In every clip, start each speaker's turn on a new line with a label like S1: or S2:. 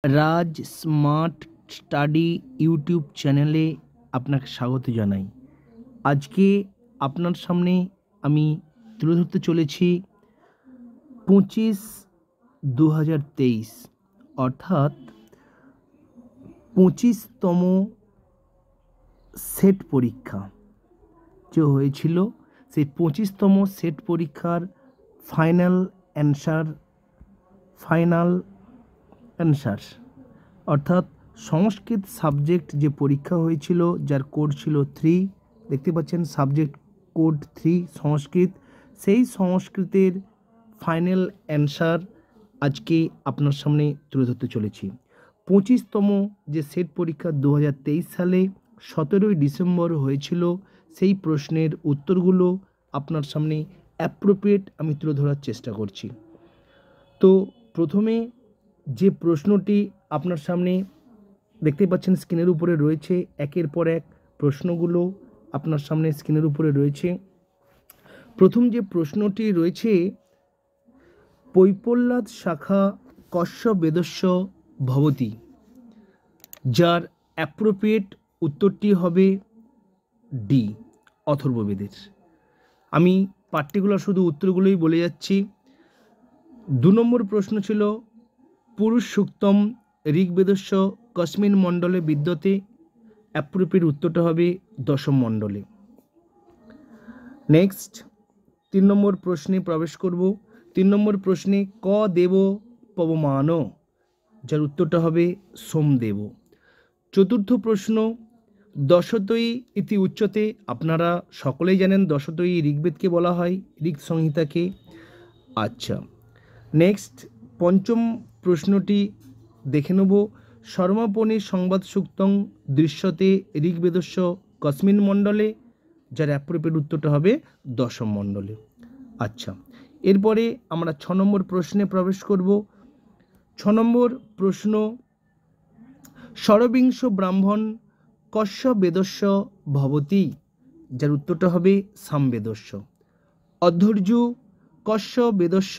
S1: রাজ smart study YouTube চ্যানেলে আপনাকে স্বাগত জানাই। আজকে আপনার সামনে আমি তুলে ধরতে চলেছি 25/2023 অর্থাৎ 25তম সেট পরীক্ষা যে হয়েছিল, সেই 25তম সেট পরীক্ষার ফাইনাল অ্যান্সার অর্থাৎ সংস্কৃত সাবজেক্ট যে পরীক্ষা হয়েছিল, যার কোড ছিল 3, দেখতে পাচ্ছেন সাবজেক্ট কোড 3 সংস্কৃত, সেই সংস্কৃতের ফাইনাল অ্যান্সার আজকে আপনার সামনে তুলে ধরতে চলেছি। 25তম যে সেট পরীক্ষা 2023 সালে 17ই ডিসেম্বর হয়েছিল, সেই প্রশ্নের উত্তরগুলো আপনার সামনে অ্যাপ্রোপ্রিয়েট আমি তুলে ধরার চেষ্টা করছি। তো প্রথমে যে প্রশ্নটি আপনার সামনে দেখতে পাচ্ছেন স্ক্রিনের উপরে রয়েছে, একের পর এক প্রশ্নগুলো আপনার সামনে স্ক্রিনের উপরে রয়েছে। প্রথম যে প্রশ্নটি রয়েছে, পৈপল্লাদ শাখা কস্য বেদস্য ভবতি, যার অ্যাপ্রোপ্রিয়েট উত্তরটি হবে ডি, অথর্ববেদের। আমি পার্টিকুলার শুধু উত্তরগুলোই বলে যাচ্ছি। 2 নম্বর প্রশ্ন ছিল পুরুষ সূক্তম ঋগ্বেদস্য কস্মিন মণ্ডলে বিদ্যতে, অ্যাপ্রোপ্রিয়েট উত্তরটা হবে দশম মণ্ডলে। নেক্সট 3 নম্বর প্রশ্নে প্রবেশ করব। 3 নম্বর প্রশ্নে ক দেব পবমান, যার উত্তরটা হবে সোমদেব। চতুর্থ প্রশ্ন দশতৈ ইতি উচ্চতে, আপনারা সকলেই জানেন দশতৈ ঋগ্বেদকে বলা হয়, ঋগ সংহিতাকে। আচ্ছা, নেক্সট পঞ্চম প্রশ্নটি দেখে নেব, শর্মাপণি সংবাদ সূক্তং দৃশ্যতে ঋগ্বেদস্য কস্মিন মণ্ডলে, যার অ্যাপ্রোপ্রিয়েট উত্তরটা হবে দশম মণ্ডলে। আচ্ছা, এরপরে আমরা 6 নম্বর প্রশ্নে প্রবেশ করব। 6 নম্বর প্রশ্ন ষড়বিংশ ব্রাহ্মণ কস্য বেদস্য ভবতি, যার উত্তরটা হবে সামবেদস্য। অধৈর্য কস্য বেদস্য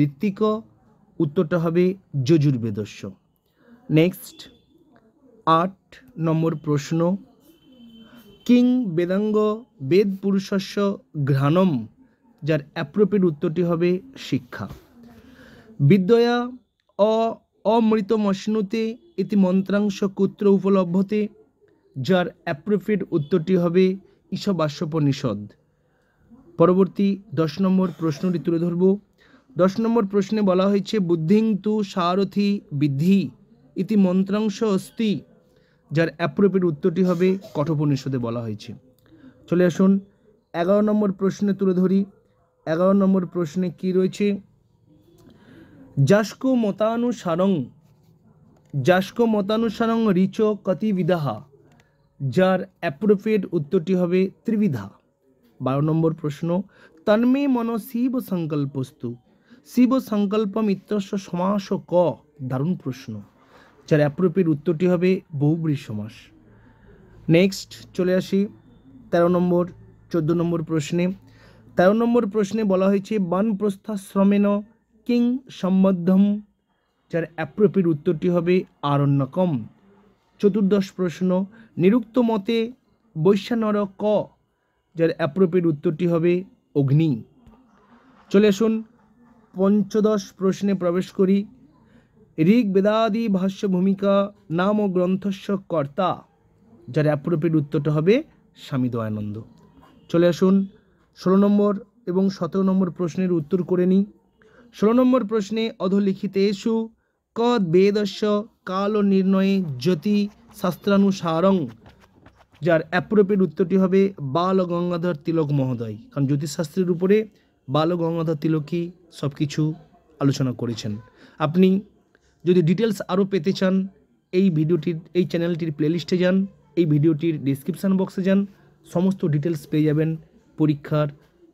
S1: ঋত্বিক, উত্তরটা হবে যজুর্বেদস্য। নেক্সট 8 নম্বর প্রশ্ন কিং বেদাঙ্গ বেদ পুরুষস্য ঘ্রাণম, যার অ্যাপ্রোপ্রিয়েট উত্তরটি হবে শিক্ষা। বিদ্যয়া অমৃতমশ্নুতে ইতি মন্ত্রাংশ কুত্র উপলভ্যতে, যার অ্যাপ্রোপ্রিয়েট উত্তরটি হবে ঈশবাস্যোপনিষদ। পরবর্তী 10 নম্বর প্রশ্নটি তুলে ধরব। 10 নম্বর প্রশ্নে বলা হয়েছে বুদ্ধিং তু সারথি বিদ্ধি ইতি মন্ত্রাংশ অস্তি, যার অ্যাপ্রোপ্রিয়েট উত্তরটি হবে কঠোপনিষদে বলা হয়েছে। চলে আসুন 11 নম্বর প্রশ্নে তুলে ধরি। 11 নম্বর প্রশ্নে কি রয়েছে, যাস্কো মতানুসারং ঋচ কতিবিধাহা, যার অ্যাপ্রোপ্রিয়েট উত্তরটি হবে ত্রিবিধা। 12 নম্বর প্রশ্ন তন্মে মন শিব সংকল্পস্তু, শিব সংকল্পম ইত্যস্য সমাস ক, দারুণ প্রশ্ন, যার অ্যাপ্রোপ্রিয়েট উত্তরটি হবে বহুব্রীহি সমাস। নেক্সট চলে আসি 13 নম্বর 14 নম্বর প্রশ্নে। 13 নম্বর প্রশ্নে বলা হয়েছে বানপ্রস্থাশ্রমেণ কিং সম্বদ্ধম, যার অ্যাপ্রোপ্রিয়েট উত্তরটি হবে আরণ্যকম। 14 প্রশ্ন নিরুক্ত মতে বৈশ্যানর ক, যার অ্যাপ্রোপ্রিয়েট উত্তরটি হবে অগ্নি। চলে আসুন 15 প্রশ্নে প্রবেশ করি। ঋগ্বেদাদি ভাষ্য ভূমিকা নাম ও গ্রন্থস্য কর্তা, যার অ্যাপ্রোপ্রিয়েট উত্তরটা হবে স্বামী দয়ানন্দ। চলে আসুন 16 নম্বর এবং 17 নম্বর প্রশ্নের উত্তর করে নিই। 16 নম্বর প্রশ্নে অধোলিখিতেষু কদ বেদস্য কাল নির্ণয়ে জ্যোতি শাস্ত্রানুসারং, যার অ্যাপ্রোপ্রিয়েট উত্তরটি হবে বাল গঙ্গাধর তিলক মহোদয়, কারণ জ্যোতিষশাস্ত্রের উপরে বাল গঙ্গাধর তিলকই সব কিছু আলোচনা করেছেন। আপনি যদি ডিটেলস আরও পেতে চান, এই চ্যানেলটির প্লেলিস্টে যান, এই ভিডিওটির ডিসক্রিপশান বক্সে যান, সমস্ত ডিটেলস পেয়ে যাবেন। পরীক্ষার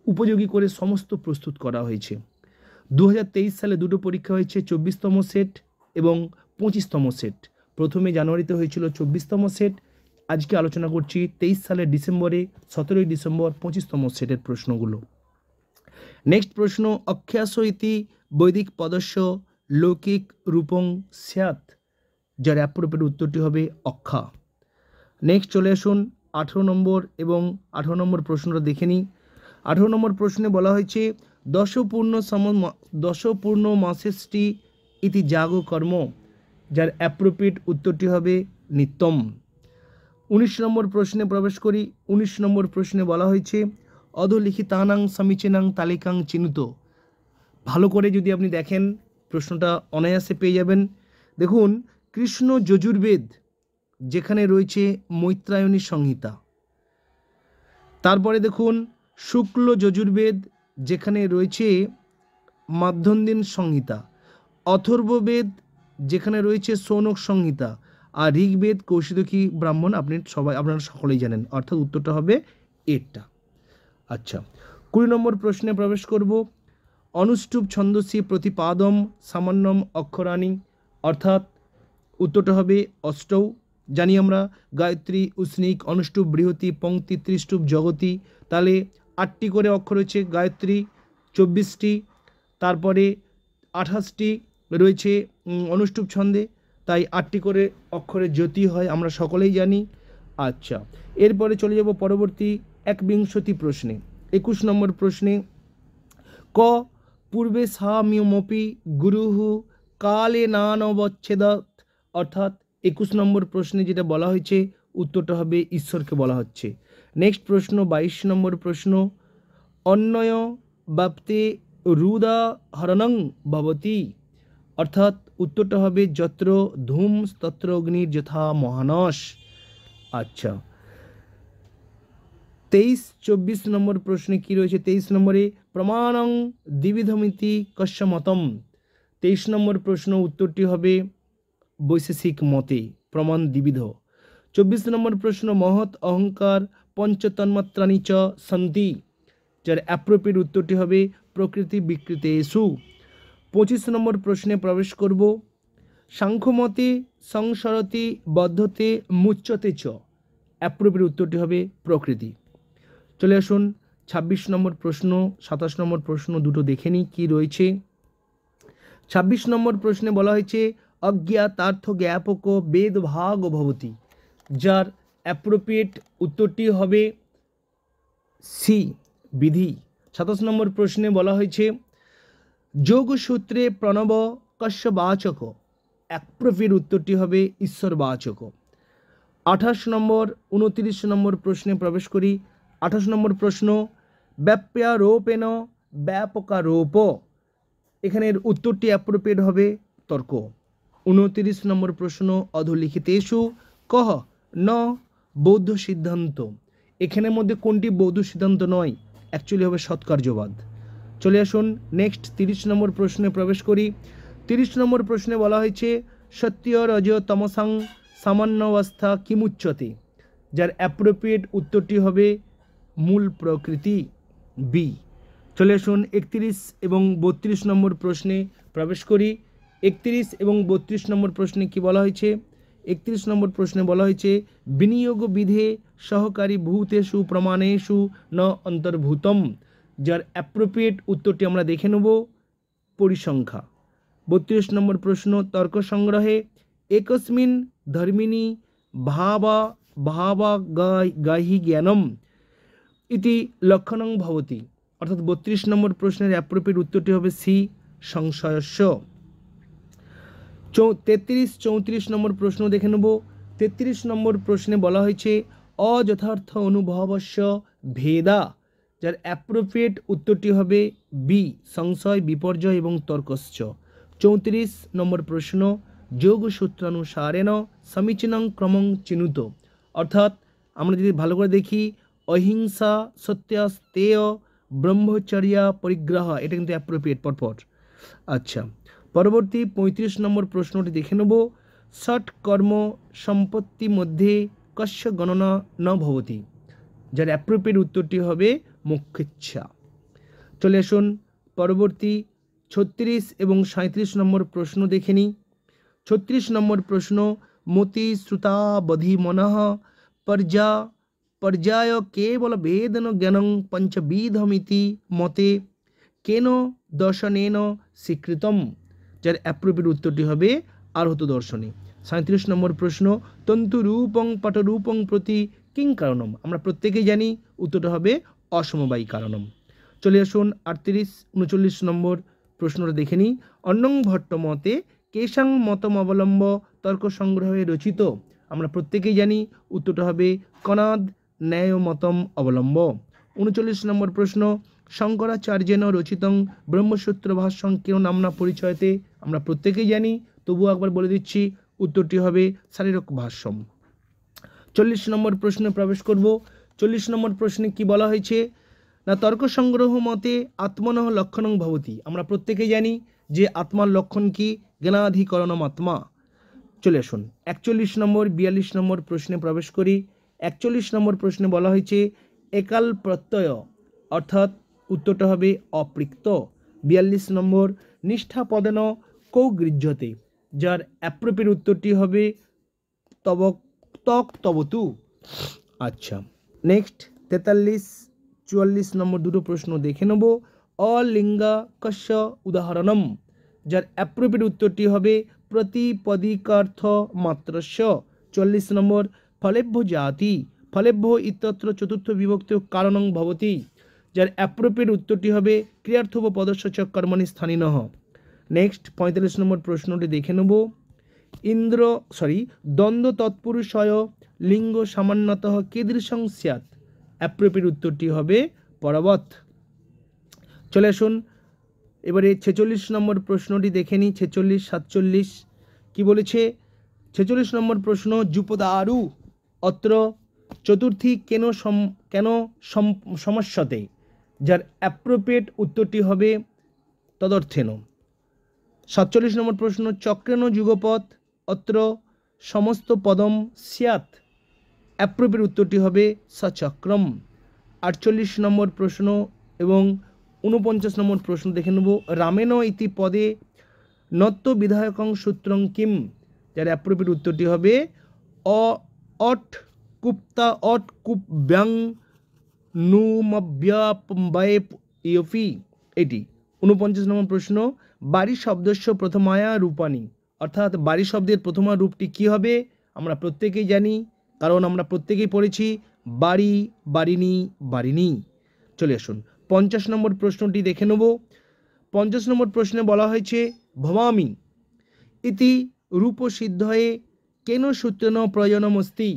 S1: উপযোগী করে সমস্ত প্রস্তুত করা হয়েছে। 2023 সালে দুটো পরীক্ষা হয়েছে, 24তম সেট এবং 25তম সেট। প্রথমে জানুয়ারিতে হয়েছিল 24তম সেট, আজকে আলোচনা করছি 23 সালের ডিসেম্বরে, 17ই ডিসেম্বর 25তম সেটের প্রশ্নগুলো। নেক্সট প্রশ্ন অক্ষাস ইতি বৈদিক পদস্য লৌকিক রূপং স্যাৎ, যার অ্যাপ্রোপ্রিয়েট উত্তরটি হবে অক্ষা। নেক্সট চলে আসুন 18 নম্বর এবং 18 নম্বর প্রশ্নটা দেখে নিই। 18 নম্বর প্রশ্নে বলা হয়েছে দশপূর্ণ মাসেষ্টি ইতি জাগো কর্ম, যার অ্যাপ্রোপ্রিয়েট উত্তরটি হবে নিত্যম। 19 নম্বর প্রশ্নে প্রবেশ করি। 19 নম্বর প্রশ্নে বলা হয়েছে অধলিখিতানাং সমীচীনাং তালিকাং চিনুত। ভালো করে যদি আপনি দেখেন প্রশ্নটা অনায়াসে পেয়ে যাবেন। দেখুন, কৃষ্ণ যজুর্বেদ যেখানে রয়েছে মৈত্রায়নী সংহিতা, তারপরে দেখুন শুক্ল যজুর্বেদ যেখানে রয়েছে মাধ্যন্দিন সংহিতা, অথর্ববেদ যেখানে রয়েছে সৌনক সংহিতা, আর ঋগ্বেদ কৌশিদকী ব্রাহ্মণ আপনারা সকলেই জানেন, অর্থাৎ উত্তরটা হবে এরটা। আচ্ছা, 20 নম্বর প্রশ্নে প্রবেশ করব। অনুষ্টুপ ছন্দসি প্রতিপাদম সামান্যম অক্ষরাণী, অর্থাৎ উত্তরটা হবে অষ্টৌ। জানি আমরা গায়ত্রী, উষ্ণিক, অনুষ্টুপ, বৃহতি, পঙ্ক্তি, ত্রিষ্টুপ, জগতি। তাহলে 8টি করে অক্ষর রয়েছে গায়ত্রী, 24টি, তারপরে 28টি রয়েছে অনুষ্টুপ ছন্দে, তাই 8টি করে অক্ষরের জ্যোতি হয়, আমরা সকলেই জানি। আচ্ছা, এরপরে চলে যাব পরবর্তী 21 প্রশ্নে। 21 নম্বর প্রশ্নে ক পূর্বে সাম্যমপি গুরুঃ কালে নানবচ্ছেদাৎ, অর্থাৎ 21 নম্বর প্রশ্নে যেটা বলা হয়েছে উত্তরটা হবে ঈশ্বরকে বলা হচ্ছে। নেক্সট প্রশ্ন 22 নম্বর প্রশ্ন অন্যয় ব্যাপ্তে রুদা হরণং ভবতি, অর্থাৎ উত্তরটা হবে যত্র ধূম তত্র অগ্নির যথা মহানস। আচ্ছা, 24 নম্বর প্রশ্নে কি রয়েছে? 23 নম্বরে প্রমাণং দ্বিবিধমিতি কস্য মতম। 23 নম্বর প্রশ্ন উত্তরটি হবে বৈশেষিক মতে প্রমাণ দ্বিবিধ। 24 নম্বর প্রশ্ন মহৎ অহংকার পঞ্চতন্মাত্রানি চ সন্তি, যার অ্যাপ্রোপ্রিয়েট উত্তরটি হবে প্রকৃতি বিকৃতেষু। 25 নম্বর প্রশ্নে প্রবেশ করব। সাংখ্যমতে সংসরতি বদ্ধতে মুচ্যতে চ, অ্যাপ্রোপ্রিয়েট উত্তরটি হবে প্রকৃতি। চলে আসুন 26 নম্বর প্রশ্ন, 27 নম্বর প্রশ্ন দুটো দেখে নিই কী রয়েছে। 26 নম্বর প্রশ্নে বলা হয়েছে অজ্ঞাতার্থ জ্ঞাপক বেদভাগ ভবতি, যার অ্যাপ্রোপ্রিয়েট উত্তরটি হবে সি বিধি। 27 নম্বর প্রশ্নে বলা হয়েছে যোগসূত্রে প্রণব কস্য বাচক, অ্যাপ্রোপ্রিয়েট উত্তরটি হবে ঈশ্বরবাচক। 28 নম্বর 29 নম্বর প্রশ্নে প্রবেশ করি। 28 নম্বর প্রশ্ন ব্যাপ্যারোপেণ ব্যাপকারোপ, এখানের উত্তরটি অ্যাপ্রোপ্রিয়েট হবে তর্ক। 29 নম্বর প্রশ্ন অধোলিখিতেষু কহ ন বৌদ্ধ সিদ্ধান্ত, এখানের মধ্যে কোনটি বৌদ্ধ সিদ্ধান্ত নয়, অ্যাকচুয়ালি হবে সৎকার্যবাদ। চলে আসুন নেক্সট 30 নম্বর প্রশ্নে প্রবেশ করি। 30 নম্বর প্রশ্নে বলা হয়েছে সত্য রজ তমসাং সামান্যাবস্থা কিমুচ্যতে, যার অ্যাপ্রোপ্রিয়েট উত্তরটি হবে মূল প্রকৃতি বি। চলে আসুন 31 এবং 32 নম্বর প্রশ্নে প্রবেশ করি। 31 এবং 32 নম্বর প্রশ্নে কি বলা হয়েছে? 31 নম্বর প্রশ্নে বলা হয়েছে বিনিয়োগ বিধে সহকারী ভূতেষু প্রমাণেষু ন অন্তর্ভূতম, যার অ্যাপ্রোপ্রিয়েট উত্তরটি আমরা দেখে নেব পরিসংখ্যা। 32 নম্বর প্রশ্ন তর্ক সংগ্রহে একস্মিন ধর্মিণী ভাবা গাহি জ্ঞানম ইতি লক্ষণং ভবতি, অর্থাৎ 32 নম্বর প্রশ্নের অ্যাপ্রোপ্রিয়েট উত্তরটি হবে সি সংশয়স্য। 33 34 নম্বর প্রশ্ন দেখে নেব। 33 নম্বর প্রশ্নে বলা হয়েছে অযথার্থ অনুভবস্য ভেদা, যার অ্যাপ্রোপ্রিয়েট উত্তরটি হবে বি সংশয় বিপর্যয় এবং তর্কশ্চ। 34 নম্বর প্রশ্ন যোগসূত্রানুসারেণ সমীচীনং ক্রমং চিনুত, অর্থাৎ আমরা যদি ভালো করে দেখি অহিংসা সত্যাস্তেয় ব্রহ্মচর্যা পরিগ্রহ, এটা কিন্তু অ্যাপ্রোপ্রিয়েট পরপর। আচ্ছা, পরবর্তী 35 নম্বর প্রশ্নটি দেখে নেব ষট কর্ম সম্পত্তি মধ্যে কস্য গণনা ন ভবতি, যার অ্যাপ্রোপ্রিয়েট উত্তরটি হবে মোক্ষেচ্ছা। চলে আসুন পরবর্তী 36 এবং 37 নম্বর প্রশ্ন দেখে নিই। 36 নম্বর প্রশ্ন মতি শ্রুতাবধি মনঃ পর্যায় কেবল বেদন জ্ঞানং পঞ্চবিধমিতি মতে কেন দর্শনেন স্বীকৃতম, যার অ্যাপ্রোপ্রিয়েট উত্তরটি হবে আরহত দর্শনে। 37 নম্বর প্রশ্ন, তন্তু রূপং পটরূপং প্রতি কিং কারণম। আমরা প্রত্যেকেই জানি উত্তরটা হবে অসমবায়ী কারণম। চলে আসুন 39 নম্বর প্রশ্নটা দেখে নিই। অন্নং ভট্ট মতে কেশাং মতম অবলম্ব তর্ক সংগ্রহে রচিত। আমরা প্রত্যেকেই জানি উত্তরটা হবে কনাদ ন্যায় মতম অবলম্ব। 39 নম্বর প্রশ্ন, শঙ্করাচার্যেন রচিতং ব্রহ্মসূত্র ভাষ্যং কেন নামনা পরিচয়তে। আমরা প্রত্যেকেই জানি, তবুও একবার বলে দিচ্ছি, উত্তরটি হবে শারীরক ভাষ্যম। 40 নম্বর প্রশ্নে প্রবেশ করব। 40 নম্বর প্রশ্নে কি বলা হয়েছে না, তর্ক সংগ্রহ মতে আত্মনঃ লক্ষণং ভবতি। আমরা প্রত্যেকেই জানি যে আত্মার লক্ষণ কি, জ্ঞানাধিকরণম আত্মা। চলে আসুন 41 নম্বর 42 নম্বর প্রশ্নে প্রবেশ করি। 41 নম্বর প্রশ্নে বলা হয়েছে একাল প্রত্যয়, অর্থাৎ উত্তরটা হবে অপৃক্ত। 42 নম্বর নিষ্ঠা পদেন কৌ গৃহ্যতে, যার অ্যাপ্রোপ্রিয়েট উত্তরটি হবে তব তক তবতু। আচ্ছা, নেক্সট 43-44 নম্বর দুটো প্রশ্ন দেখে নেব। অলিঙ্গা কস্য উদাহরণম, যার অ্যাপ্রোপ্রিয়েট উত্তরটি হবে প্রতিপদিকার্থ মাত্রস্য। 44 নম্বর ফলেভ্য জাতি ফলেভ্য ইত্যত্র চতুর্থ বিভক্তি কারণং ভবতি, যার অ্যাপ্রোপ্রিয়েট উত্তরটি হবে ক্রিয়ার্থব পদস্য চ কর্মণি স্থানীনঃ। নেক্সট 45 নম্বর প্রশ্নটি দেখে নেব। দ্বন্দ্ব তৎপুরুষয় লিঙ্গ সামান্যতঃ কীদৃশং স্যাৎ। অ্যাপ্রোপ্রিয়েট উত্তরটি হবে পরবৎ। চলে আসুন এবারে 46 নম্বর প্রশ্নটি দেখে নিই। 46-47 কি বলেছে? 46 নম্বর প্রশ্ন, যুপদারু অত্র চতুর্থী কেন সমস্যাতে, যার অ্যাপ্রোপ্রিয়েট উত্তরটি হবে তদর্থেন। 47 নম্বর প্রশ্ন, চক্রেণ যুগপথ অত্র সমস্ত পদম স্যাৎ। অ্যাপ্রোপ্রিয়েট উত্তরটি হবে সচক্রম। 48 নম্বর প্রশ্ন এবং 49 নম্বর প্রশ্ন দেখে নেব। রামেণ ইতি পদে নত্য বিধায়কং সূত্রং কিম, যার অ্যাপ্রোপ্রিয়েট উত্তরটি হবে অট কুপ্যাং নুমব্যাপম্বায়েপ ইয়ফি, এটি। 49 নম্বর প্রশ্ন, বাড়ি শব্দস্য প্রথমায়া রূপানি, অর্থাৎ বাড়ি শব্দের প্রথমা রূপটি কি হবে? আমরা প্রত্যেকেই জানি, কারণ আমরা প্রত্যেকেই পড়েছি বাড়ি, বাড়িনি, বাড়িনি। চলে আসুন 50 নম্বর প্রশ্নটি দেখে নেব। 50 নম্বর প্রশ্নে বলা হয়েছে ভবামি ইতি রূপসিদ্ধয়ে কেন সূত্রেণ প্রয়োজনমস্তি,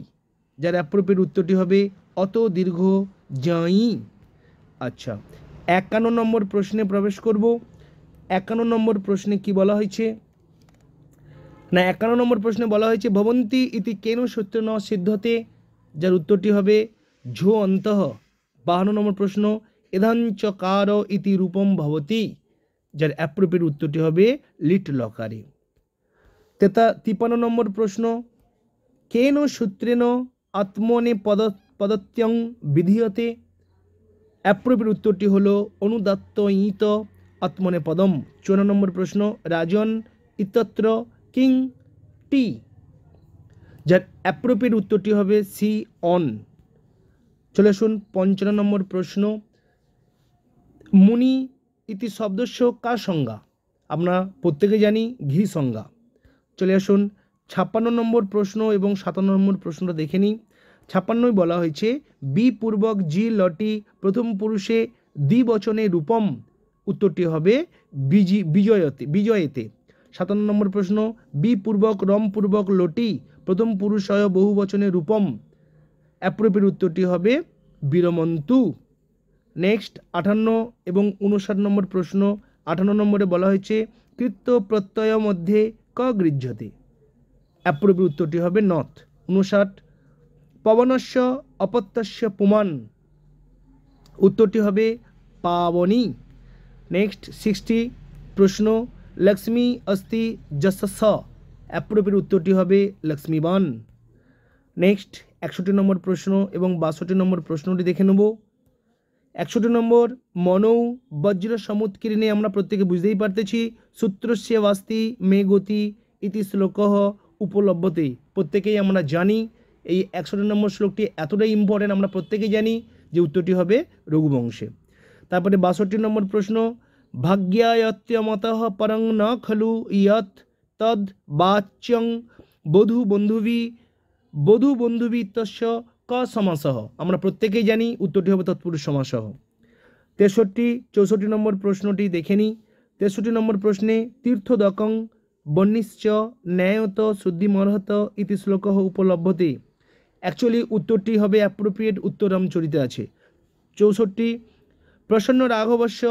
S1: যার অ্যাপ্রোপ্রিয়েট উত্তরটি হবে অত দীর্ঘ যাই। আচ্ছা, 51 নম্বর প্রশ্নে প্রবেশ করব। 51 নম্বর প্রশ্নে কি বলা হয়েছে না, 51 নম্বর প্রশ্নে বলা হয়েছে ভবন্তি ইতি কেন সূত্রেণ সিদ্ধতে, যার উত্তরটি হবে ঝো অন্তঃ। 52 নম্বর প্রশ্ন, এধাঞ্চকার ইতি রূপম ভবতি, যার অ্যাপ্রোপ্রিয়েট উত্তরটি হবে লিট লকারে। 53 নম্বর প্রশ্ন, কেন সূত্রেণ আত্মনে পদত্যং বিধীয়তে। অ্যাপ্রোপ্রিয়েট উত্তরটি হলো অনুদাত্ত ইত আত্মনে পদম। 54 নম্বর প্রশ্ন, রাজন ইত্যত্র কিং টি, যার অ্যাপ্রোপ্রিয়েট উত্তরটি হবে সি অন। চলে আসুন 55 নম্বর প্রশ্ন, মুনি ইতি শব্দস্য কার সংজ্ঞা। আমরা প্রত্যেকে জানি ঘি সংজ্ঞা। চলে আসুন 56 নম্বর প্রশ্ন এবং 57 নম্বর প্রশ্নটা দেখে নিই। 56 বলা হয়েছে বি পূর্বক জি লটি প্রথম পুরুষে দ্বিবচনে রূপম, উত্তরটি হবে বিজয়েতে। 57 নম্বর প্রশ্ন, বি পূর্বক রম পূর্বক লটি প্রথম পুরুষয় বহু বচনে রূপম, অ্যাপ্রোপ্রিয়েট উত্তরটি হবে বীরমন্তু। নেক্সট 58 এবং 59 নম্বর প্রশ্ন। 58 নম্বরে বলা হয়েছে কৃত্য প্রত্যয় মধ্যে ক গৃহ্যতে, অ্যাপ্রোপ্রিয়েট উত্তরটি হবে নথ। 59 পবনস্য অপত্যস্য পুমান, উত্তরটি হবে পাবনী। নেক্সট 60 প্রশ্ন, লক্ষ্মী অস্তি যশস্য, অ্যাপ্রোপ্রিয়েট উত্তরটি হবে লক্ষ্মীবান। নেক্সট 61 নম্বর প্রশ্ন এবং 62 নম্বর প্রশ্নটি দেখে নেব। 61 নম্বর, মনৌ বজ্র সমুৎকীর্ণে, আমরা প্রত্যেকে বুঝতেই পারতেছি সূত্রস্য বাস্তি মে গতি ইতি শ্লোকঃ উপলভ্যতে। প্রত্যেকেই আমরা জানি এই 61 নম্বর শ্লোকটি এতটাই ইম্পর্টেন্ট, আমরা প্রত্যেকেই জানি যে উত্তরটি হবে রঘুবংশে। তারপরে 62 নম্বর প্রশ্ন, ভাগ্যায়ত্যমতঃ পরং ন খলু ইয়ৎ তদ বাচ্যং বধূ বন্ধুবি বধূ বন্ধুবি ইত্যস্য ক সমাসঃ, আমরা প্রত্যেকেই জানি উত্তরটি হবে তৎপুরুষ সমাসঃ। 64 নম্বর প্রশ্নটি দেখে নিই। 63 নম্বর প্রশ্নে তীর্থদকং বন্নিশ্চ ন্যায়ত শুদ্ধিমর্হত ইতি শ্লোকঃ উপলভ্যতে, অ্যাকচুয়ালি উত্তরটি হবে অ্যাপ্রোপ্রিয়েট উত্তর রামচরিতে আছে। 64 প্রসন্ন রাঘবস্য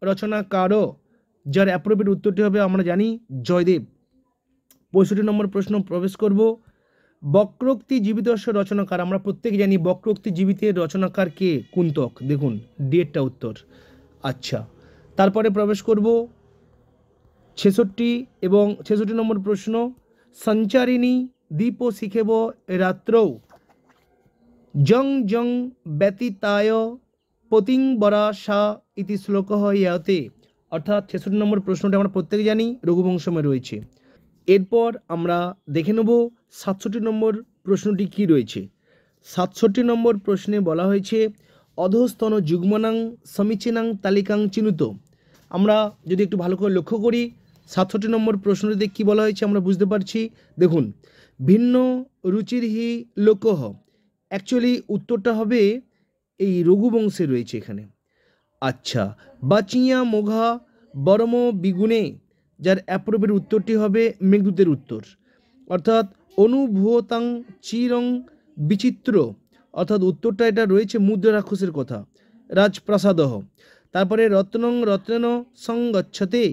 S1: রচনাকার, যার অ্যাপ্রোপ্রিয়েট উত্তরটি হবে আমরা জানি জয়দেব। 65 নম্বর প্রশ্ন প্রবেশ করব, বক্রোক্তি জীবিতস্য রচনাকার, আমরা প্রত্যেকে জানি বক্রোক্তি জীবিতের রচনাকার কে, কুন্তক। দেখুন ডিএডটা উত্তর। আচ্ছা, তারপরে প্রবেশ করব 66 এবং 66 নম্বর প্রশ্ন, সঞ্চারিণী দীপ শিখেব রাত্রৌ জং জং ব্যতীতায় পতিংবরা সা ইতি শ্লোকঃ ইয়াতে, অর্থাৎ 66 নম্বর প্রশ্নটা আমরা প্রত্যেকে জানি রঘুবংশমে রয়েছে। এরপর আমরা দেখে নেব 67 নম্বর প্রশ্নটি কি রয়েছে। 67 নম্বর প্রশ্নে বলা হয়েছে অধস্তন যুগ্মনাং সমীচীনাং তালিকাং চিনুত, আমরা যদি একটু ভালো করে লক্ষ্য করি 67 নম্বর প্রশ্নটিতে কী বলা হয়েছে আমরা বুঝতে পারছি। দেখুন ভিন্ন রুচির হি লোকহ, অ্যাকচুয়ালি উত্তরটা হবে এই রঘুবংশে রয়েছে এখানে। আচ্ছা, বাচিয়া মোঘা বরম বিগুণে, যার অ্যাপ্রোপ্রিয়েট উত্তরটি হবে মেঘদূতের উত্তর, অর্থাৎ অনুভূতাং চিরং বিচিত্র, অর্থাৎ উত্তরটা এটা রয়েছে মুদ্রা রাক্ষসের কথা, রাজপ্রাসাদহ। তারপরে রত্নং রত্নেন সংগচ্ছতে,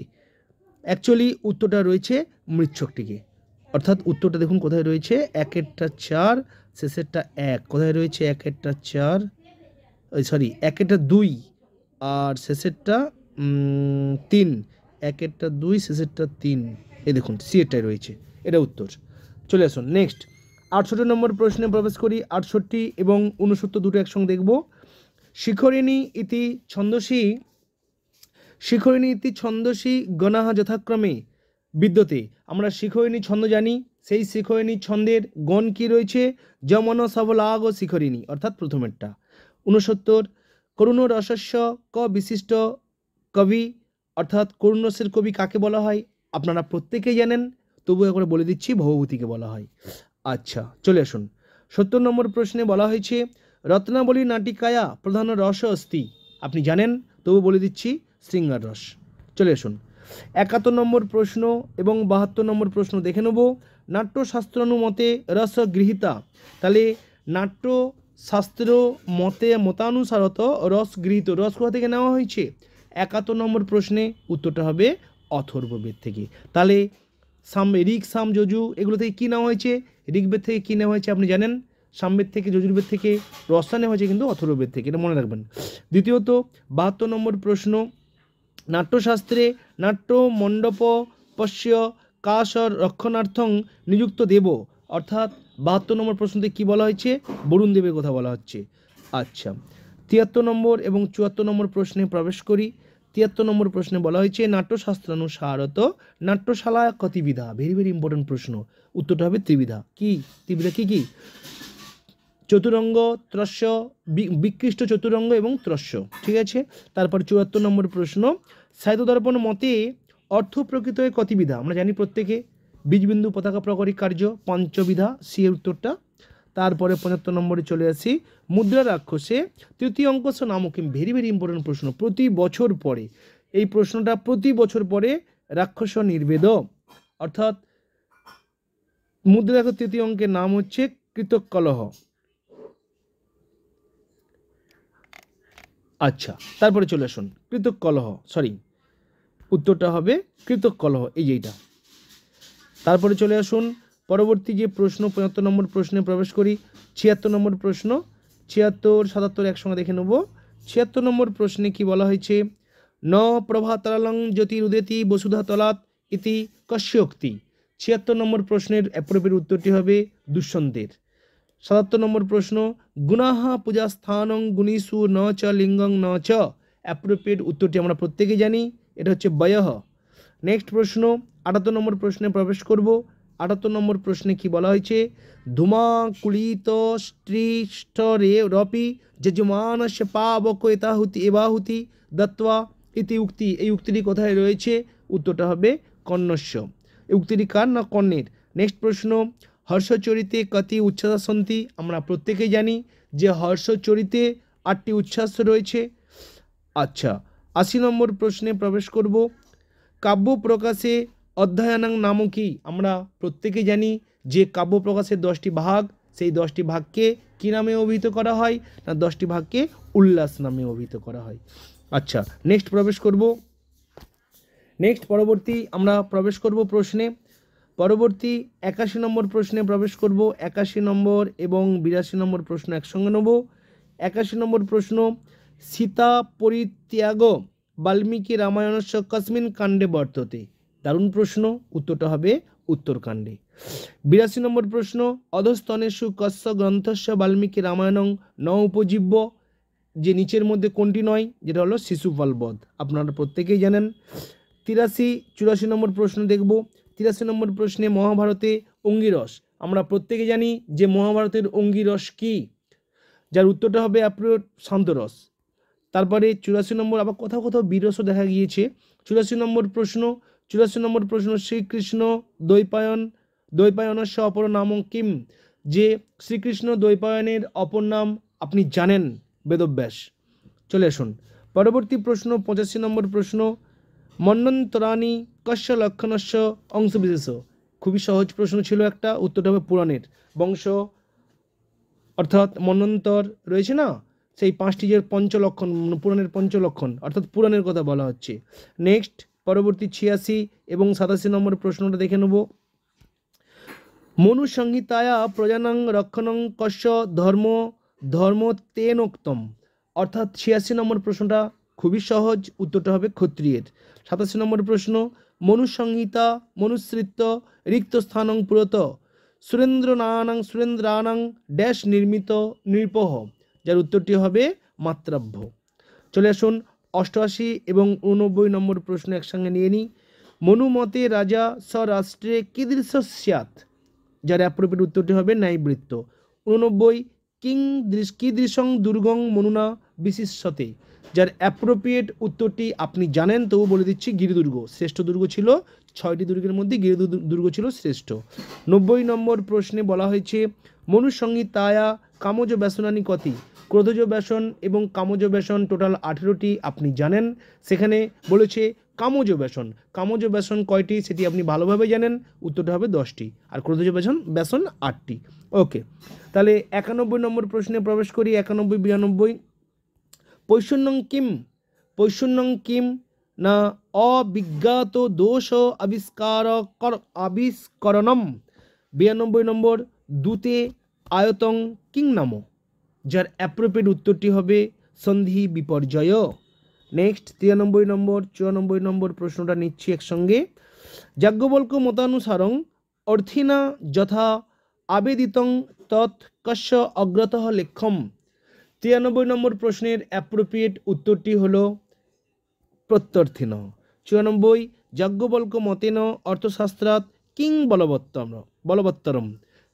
S1: অ্যাকচুয়ালি উত্তরটা রয়েছে মৃচ্ছকটিকে, অর্থাৎ উত্তরটা দেখুন কোথায় রয়েছে, একেরটা 4 শেষেরটা 1, কোথায় রয়েছে একেরটা 4 একেরটা 2 আর শেষেরটা 3, একেরটা 2 শেষেরটা 3, এই দেখুন সিএরটাই রয়েছে, এটা উত্তর। চলে আসুন নেক্সট 68 নম্বর প্রশ্নে প্রবেশ করি। 68 এবং 69 দুটো একসঙ্গে দেখব। শিখরিণী ইতি ছন্দসি গণাহা যথাক্রমে বিদ্যতে, আমরা শিখরিণী ছন্দ জানি, সেই শিখরিণী ছন্দের গণ কি রয়েছে, যমন সবলাগ শিখরিণী, অর্থাৎ প্রথমেরটা। 69 করুণ রসস্য ক বিশিষ্ট কবি, অর্থাৎ করুণ রসের কবি কাকে বলা হয় আপনারা প্রত্যেকেই জানেন, তবু একবার বলে দিচ্ছি ভবভূতিকে বলা হয়। আচ্ছা চলে আসুন 70 নম্বর প্রশ্নে বলা হয়েছে রত্নাবলী নাটিকায়া প্রধান রস অস্তি, আপনি জানেন তবু বলে দিচ্ছি শৃঙ্গার রস। চলে আসুন 71 নম্বর প্রশ্ন এবং 72 নম্বর প্রশ্ন দেখে নেব। নাট্যশাস্ত্রানুমতে রস গৃহীতা, তাহলে নাট্যশাস্ত্র মতানুসারত রস গৃহীত, রস কোথা থেকে নেওয়া হয়েছে, 71 নম্বর প্রশ্নে উত্তরটা হবে অথর্ববেদ থেকে। তাহলে ঋক সাম যজু এগুলো থেকে কী নেওয়া হয়েছে, ঋগ্বেদ থেকে কী নেওয়া হয়েছে আপনি জানেন, সামবেদ থেকে, যজুর্বেদ থেকে, রসটা নেওয়া হয়েছে কিন্তু অথর্ববেদ থেকে, এটা মনে রাখবেন। দ্বিতীয়ত 72 নম্বর প্রশ্ন, নাট্যশাস্ত্রে নাট্য মণ্ডপ পশ্য কাশ রক্ষণার্থং নিযুক্ত দেব, অর্থাৎ 72 নম্বর প্রশ্নতে কী বলা হয়েছে, বরুণ দেবের কথা বলা হচ্ছে। আচ্ছা 73 নম্বর এবং 74 নম্বর প্রশ্নে প্রবেশ করি। 73 নম্বর প্রশ্নে বলা হয়েছে নাট্যশাস্ত্রানুসারত নাট্যশালা কতিবিধা, ভেরি ভেরি ইম্পর্টেন্ট প্রশ্ন, উত্তরটা হবে ত্রিবিধা। কি ত্রিবিধা কি কি, চতুরঙ্গ, ত্রস্য, বিকৃষ্ট চতুরঙ্গ এবং ত্রস্য, ঠিক আছে। তারপর 74 নম্বর প্রশ্ন, সাহিত্য দর্পণ মতে অর্থ প্রকৃত কতিবিধা, আমরা জানি প্রত্যেকে বীজবিন্দু পতাকা প্রকরিক কার্য পঞ্চবিধা, সি এর উত্তরটা। তারপরে 75 নম্বরে চলে আসি মুদ্রা রাক্ষসে তৃতীয় অঙ্কস্য নাম কিম, ভেরি ভেরি ইম্পর্টেন্ট প্রশ্ন, প্রতি বছর পরে এই প্রশ্নটা, প্রতি বছর পরে রাক্ষস নির্বেদ, অর্থাৎ মুদ্রা রাক্ষস তৃতীয় অঙ্কের নাম হচ্ছে কৃতকলহ। আচ্ছা তারপরে চলে আসুন কৃতকলহ, উত্তরটা হবে কৃতকলহ, এই যেইটা। তারপরে চলে আসুন পরবর্তী যে প্রশ্ন 75 নম্বর প্রশ্নে প্রবেশ করি। 76 নম্বর প্রশ্ন, 76 77 একসঙ্গে দেখে নেব। 76 নম্বর প্রশ্নে কি বলা হয়েছে, ন প্রভাতলাং জ্যোতিরুদেতি বসুধা তলাৎ ইতি কস্যোক্তি, 76 নম্বর প্রশ্নের অ্যাপ্রোপ্রিয়েট উত্তরটি হবে দুষ্যন্তের। 77 নম্বর প্রশ্ন, গুণাহা পূজা স্থানং গুণীষু ন চ লিঙ্গং ন চ, অ্যাপ্রোপ্রিয়েট উত্তরটি আমরা প্রত্যেকেই জানি, এটা হচ্ছে বয়ঃ। নেক্সট প্রশ্ন 78 নম্বর প্রশ্নে প্রবেশ করব। 78 নম্বর প্রশ্নে কি বলা হয়েছে, ধূমাকুলিত স্ট্রিষ্টরে রপি যজমানস্য পাবক এতাহুতি এবাহুতি দত্ত্বা ইতি উক্তি, এই উক্তিটি কোথায় রয়েছে, উত্তরটা হবে কর্ণস্য। এই উক্তিটি কার না কর্ণের। নেক্সট প্রশ্ন, হর্ষচরিতে কতি উচ্ছ্বাস সন্তি, আমরা প্রত্যেকেই জানি যে হর্ষচরিতে 8টি উচ্ছ্বাস রয়েছে। আচ্ছা, 80 নম্বর প্রশ্নে প্রবেশ করব। কাব্য প্রকাশে অধ্যয়নাং নাম কি, আমরা প্রত্যেকেই জানি যে কাব্য প্রকাশের 10টি ভাগ, সেই 10টি ভাগকে কি নামে অভিহিত করা হয় না 10টি ভাগকে উল্লাস নামে অভিহিত করা হয়। আচ্ছা, নেক্সট পরবর্তী আমরা প্রবেশ করব প্রশ্নে। পরবর্তী 81 নম্বর প্রশ্নে প্রবেশ করব। 81 নম্বর এবং 82 নম্বর প্রশ্ন একসঙ্গে নেব। 81 নম্বর প্রশ্ন, সীতা পরিত্যাগ বাল্মীকি রামায়ণস্য কস্মিন কাণ্ডে বর্ততে, দারুণ প্রশ্ন, উত্তরটা হবে উত্তরকাণ্ডে। 82 নম্বর প্রশ্ন, অধস্তনেষু কস্য গ্রন্থস্য বাল্মীকি রামায়ণং ন উপজীব্য, যে নিচের মধ্যে কোনটি নয়, যেটা হলো শিশুপাল বধ, আপনারা প্রত্যেকেই জানেন। 83-84 নম্বর প্রশ্ন দেখব। 83 নম্বর প্রশ্নে মহাভারতে অঙ্গিরস, আমরা প্রত্যেকে জানি যে মহাভারতের অঙ্গিরস কি, যার উত্তরটা হবে শান্তরস। তারপরে 84 নম্বর, আবার কোথাও কোথাও বিরসও দেখা গিয়েছে। 84 নম্বর প্রশ্ন, শ্রীকৃষ্ণ দ্বৈপায়নস্য অপর নাম কিম, যে শ্রীকৃষ্ণ দ্বৈপায়নের অপর নাম আপনি জানেন, বেদব্যাস। চলে আসুন পরবর্তী প্রশ্ন। 85 নম্বর প্রশ্ন, মন্বন্তরাণী কস্য লক্ষণস্য অংশবিশেষ, খুবই সহজ প্রশ্ন ছিল একটা, উত্তরটা হবে পুরাণের বংশ, অর্থাৎ মন্বন্তর রয়েছে না, সেই 5টি যে পঞ্চলক্ষণ, পুরাণের পঞ্চলক্ষণ, অর্থাৎ পুরাণের কথা বলা হচ্ছে। নেক্সট পরবর্তী 86 এবং 87 নম্বর প্রশ্নটা দেখে নেব। মনুসংহিতায়া প্রজানাং রক্ষণং কস্য ধর্ম তেনোক্তম, অর্থাৎ 86 নম্বর প্রশ্নটা খুবই সহজ, উত্তরটা হবে ক্ষত্রিয়ের। 87 নম্বর প্রশ্ন, মনুসংহিতা মনুসৃত্য রিক্ত স্থানং পুরত সুরেন্দ্রানাং ড্যাশ নির্মিত নৃপহ, যার উত্তরটি হবে মাত্রাভ্য। চলে আসুন 88 এবং 89 নম্বর প্রশ্ন একসঙ্গে নিয়ে নিই। মনুমতে রাজা স্বরাষ্ট্রে কীদৃশ স্যাৎ, যার অ্যাপ্রোপ্রিয়েট উত্তরটি হবে ন্যায়বৃত্ত। 89 কীদৃশং দুর্গং মনুনা বিশিষ্যতে, যার অ্যাপ্রোপ্রিয়েট উত্তরটি আপনি জানেন, তবু বলে দিচ্ছি গিরিদুর্গ, শ্রেষ্ঠ দুর্গ ছিল 6টি দুর্গের মধ্যে গিরিদুর্গ ছিল শ্রেষ্ঠ। 90 নম্বর প্রশ্নে বলা হয়েছে মনুসংহিতায়া কামজ ব্যসনানি কতি, ক্রোধজ ব্যসন এবং কামজ ব্যসন টোটাল 18টি আপনি জানেন, সেখানে বলেছে কামজ ব্যসন কয়টি সেটি আপনি ভালোভাবে জানেন, উত্তরটা হবে 10টি, আর ক্রোধজ ব্যসন 8টি। ওকে, তাহলে 91 নম্বর প্রশ্নে প্রবেশ করি। 91-92, পৈশুন্যং কিম না অবিজ্ঞাত দোষ আবিষ্করণম। 92 নম্বর, দূতে আয়তং কিং নাম, যার অ্যাপ্রোপ্রিয়েট উত্তরটি হবে সন্ধি বিপর্যয়। নেক্সট 93 নম্বর 94 নম্বর প্রশ্নটা নিচ্ছি একসঙ্গে। যাজ্ঞবল্ক মতানুসারং অর্থিনা যথা আবেদিতং তৎ কস্য অগ্রতঃ লেখ্যম। 93 নম্বর প্রশ্নের অ্যাপ্রোপ্রিয়েট উত্তরটি হলো প্রত্যর্থিন। 94 যাজ্ঞবল্ক মতেন অর্থশাস্ত্রাৎ কিং বলবত্তরম,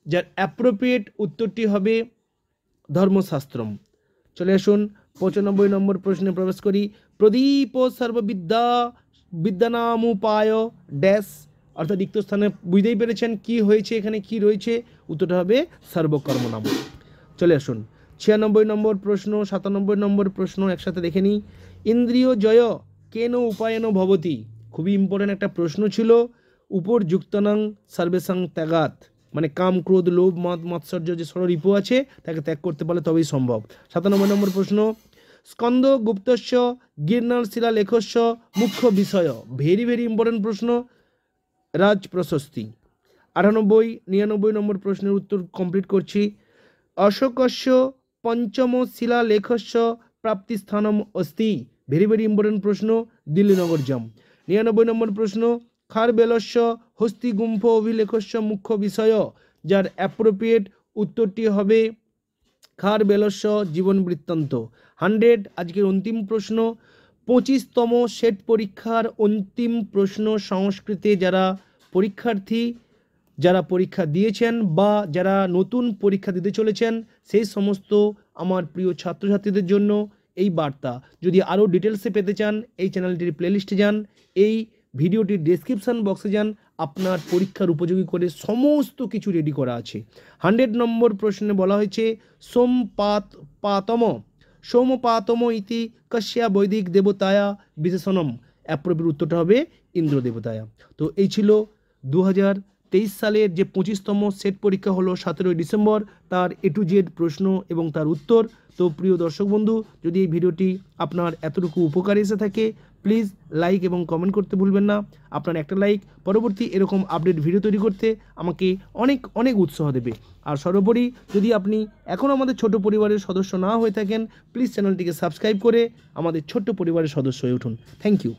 S1: যার অ্যাপ্রোপ্রিয়েট উত্তরটি হবে ধর্মশাস্ত্রম। চলে আসুন 95 নম্বর প্রশ্নে প্রবেশ করি। প্রদীপ বিদ্যানামুপায় ড্যাশ, অর্থাৎ রিক্ত স্থানে বুঝতেই পেরেছেন কি হয়েছে, এখানে কি রয়েছে, উত্তরটা হবে সর্বকর্ম নাম। চলে আসুন 96 নম্বর প্রশ্ন, 97 নম্বর প্রশ্ন একসাথে দেখে নিই। ইন্দ্রিয় জয় কেন উপায়েন ভবতি, খুবই ইম্পর্টেন্ট একটা প্রশ্ন ছিল। উপর যুক্তানাং সর্বেসাং ত্যাগাত, মানে কাম ক্রোধ লোভ মদ মাৎসর্য যে ষড়রিপু আছে তাকে ত্যাগ করতে পারলে তবেই সম্ভব। 97 নম্বর প্রশ্ন, স্কন্দ গুপ্তস্য গির্নার শিলা লেখস্য মুখ্য বিষয়, ভেরি ভেরি ইম্পর্টেন্ট প্রশ্ন, রাজ প্রশস্তি। 98-99 নম্বর প্রশ্নের উত্তর কমপ্লিট করছি। অশোকস্য পঞ্চম শিলা লেখস্য প্রাপ্তিস্থানম অস্তি, ভেরি ভেরি ইম্পর্টেন্ট প্রশ্ন, দিল্লি নগর জাম। 99 নম্বর প্রশ্ন, খারবেলস্য হস্তিগুম্ফ অভিলেখস্য মুখ্য বিষয়, যার অ্যাপ্রোপ্রিয়েট উত্তরটি হবে খারবেলস্য জীবন বৃত্তান্ত। 100 আজকের অন্তিম প্রশ্ন, 25তম সেট পরীক্ষার অন্তিম প্রশ্ন সংস্কৃতে যারা পরীক্ষার্থী, যারা পরীক্ষা দিয়েছেন বা যারা নতুন পরীক্ষা দিতে চলেছেন, সেই সমস্ত আমার প্রিয় ছাত্রছাত্রীদের জন্য এই বার্তা। যদি আরও ডিটেলসে পেতে চান এই চ্যানেলটির প্লেলিস্টে যান, এই ভিডিওটির ডেসক্রিপশান বক্সে যান, আপনার পরীক্ষার উপযোগী করে সমস্ত কিছু রেডি করা আছে। 100 নম্বর প্রশ্নে বলা হয়েছে সোমপাতম ইতি কস্যা বৈদিক দেবতায়া বিশেষণম। অ্যাপ্রোপ্রিয়েট উত্তরটা হবে ইন্দ্র দেবতায়া। তো এই ছিল 2023 সালের যে 25তম সেট পরীক্ষা হলো 17 ডিসেম্বর, তার A to Z প্রশ্ন এবং তার উত্তর। তো প্রিয় দর্শক বন্ধু, যদি এই ভিডিওটি আপনার এতটুকু উপকারে এসে থাকে, প্লিজ লাইক এবং কমেন্ট করতে ভুলবেন না। আপনার একটা লাইক পরবর্তী এরকম আপডেট ভিডিও তৈরি করতে আমাকে অনেক অনেক উৎসাহ দেবে। আর সর্বোপরি যদি আপনি এখনও আমাদের ছোট পরিবারের সদস্য না হয়ে থাকেন, প্লিজ চ্যানেলটিকে সাবস্ক্রাইব করে আমাদের ছোট্ট পরিবারের সদস্য হয়ে উঠুন। Thank you.